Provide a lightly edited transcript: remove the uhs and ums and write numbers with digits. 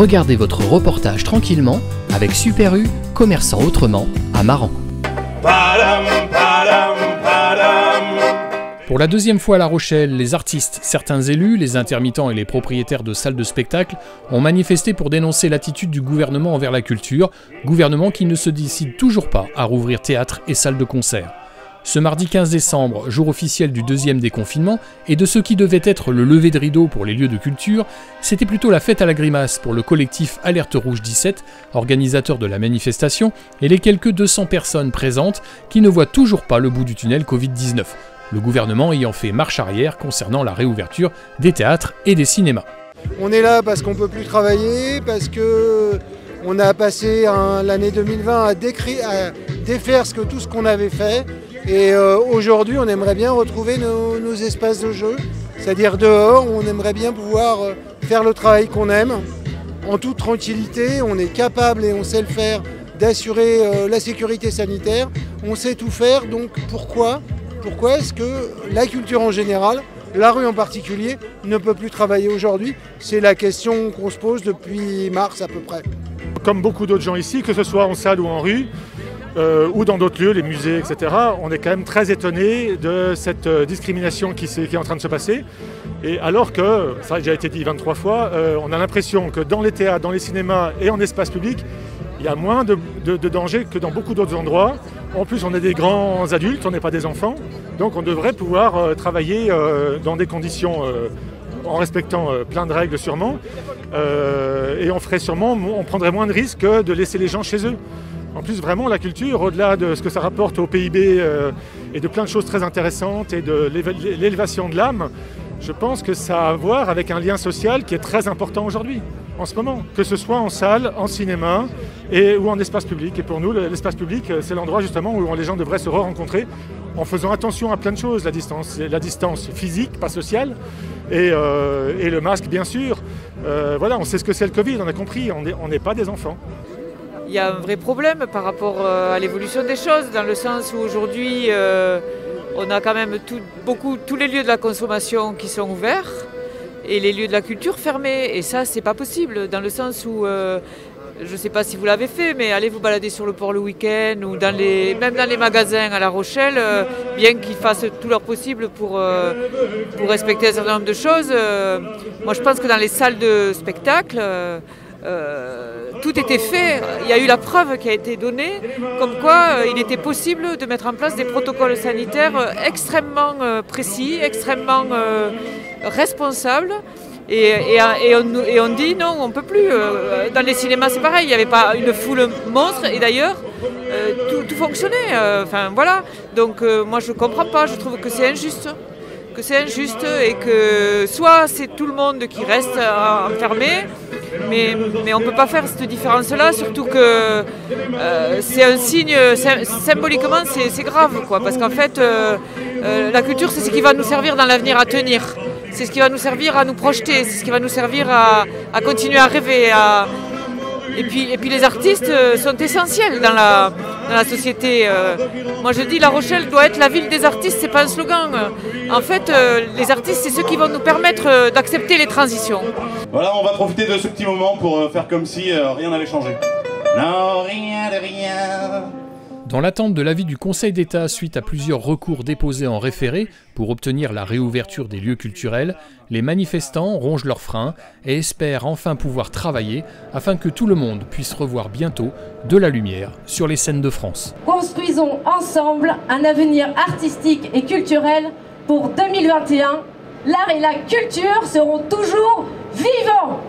regardez votre reportage tranquillement avec Super U, commerçant autrement, à Maran. Pour la deuxième fois à La Rochelle, les artistes, certains élus, les intermittents et les propriétaires de salles de spectacle ont manifesté pour dénoncer l'attitude du gouvernement envers la culture, gouvernement qui ne se décide toujours pas à rouvrir théâtre et salles de concert. Ce mardi 15 décembre, jour officiel du deuxième déconfinement, et de ce qui devait être le lever de rideau pour les lieux de culture, c'était plutôt la fête à la grimace pour le collectif Alerte Rouge 17, organisateur de la manifestation, et les quelques 200 personnes présentes qui ne voient toujours pas le bout du tunnel Covid-19. Le gouvernement ayant fait marche arrière concernant la réouverture des théâtres et des cinémas. On est là parce qu'on ne peut plus travailler, parce qu'on a passé l'année 2020 à défaire tout ce qu'on avait fait. Et aujourd'hui, on aimerait bien retrouver nos espaces de jeu, c'est-à-dire dehors, où on aimerait bien pouvoir faire le travail qu'on aime. En toute tranquillité, on est capable et on sait le faire d'assurer la sécurité sanitaire. On sait tout faire, donc pourquoi est-ce que la culture en général, la rue en particulier, ne peut plus travailler aujourd'hui? C'est la question qu'on se pose depuis mars à peu près. Comme beaucoup d'autres gens ici, que ce soit en salle ou en rue, ou dans d'autres lieux, les musées, etc., on est quand même très étonné de cette discrimination qui est en train de se passer. Et alors que, ça a déjà été dit 23 fois, on a l'impression que dans les théâtres, dans les cinémas et en espace public, il y a moins de danger que dans beaucoup d'autres endroits. En plus, on est des grands adultes, on n'est pas des enfants. Donc on devrait pouvoir travailler dans des conditions en respectant plein de règles sûrement. Et on prendrait moins de risques que de laisser les gens chez eux. En plus, vraiment, la culture, au-delà de ce que ça rapporte au PIB et de plein de choses très intéressantes et de l'élévation de l'âme, je pense que ça a à voir avec un lien social qui est très important aujourd'hui, en ce moment, que ce soit en salle, en cinéma ou en espace public. Et pour nous, l'espace public, c'est l'endroit justement où les gens devraient se rencontrer en faisant attention à plein de choses, la distance physique, pas sociale, et le masque, bien sûr. Voilà, on sait ce que c'est le Covid, on a compris, on n'est pas des enfants. Il y a un vrai problème par rapport à l'évolution des choses, dans le sens où aujourd'hui, on a quand même tous les lieux de la consommation qui sont ouverts et les lieux de la culture fermés. Et ça, c'est pas possible, dans le sens où, je ne sais pas si vous l'avez fait, mais allez vous balader sur le port le week-end ou même dans les magasins à La Rochelle, bien qu'ils fassent tout leur possible pour respecter un certain nombre de choses. Moi, je pense que dans les salles de spectacle, tout était fait. Il y a eu la preuve qui a été donnée comme quoi il était possible de mettre en place des protocoles sanitaires extrêmement précis, extrêmement responsables. Et on dit non, on ne peut plus. Dans les cinémas, c'est pareil, il n'y avait pas une foule monstre. Et d'ailleurs, tout fonctionnait. Voilà. Donc moi, je ne comprends pas. Je trouve que c'est injuste. Et que soit c'est tout le monde qui reste enfermé, mais on ne peut pas faire cette différence-là, surtout que c'est un signe, symboliquement c'est grave, quoi, parce qu'en fait la culture c'est ce qui va nous servir dans l'avenir à tenir, c'est ce qui va nous servir à nous projeter, c'est ce qui va nous servir à continuer à rêver. Et puis les artistes sont essentiels dans la société. Moi je dis La Rochelle doit être la ville des artistes, c'est pas un slogan. En fait, les artistes, c'est ceux qui vont nous permettre d'accepter les transitions. Voilà, on va profiter de ce petit moment pour faire comme si rien n'avait changé. Non, rien de rien. Dans l'attente de l'avis du Conseil d'État suite à plusieurs recours déposés en référé pour obtenir la réouverture des lieux culturels, les manifestants rongent leurs freins et espèrent enfin pouvoir travailler afin que tout le monde puisse revoir bientôt de la lumière sur les scènes de France. Construisons ensemble un avenir artistique et culturel pour 2021. L'art et la culture seront toujours vivants.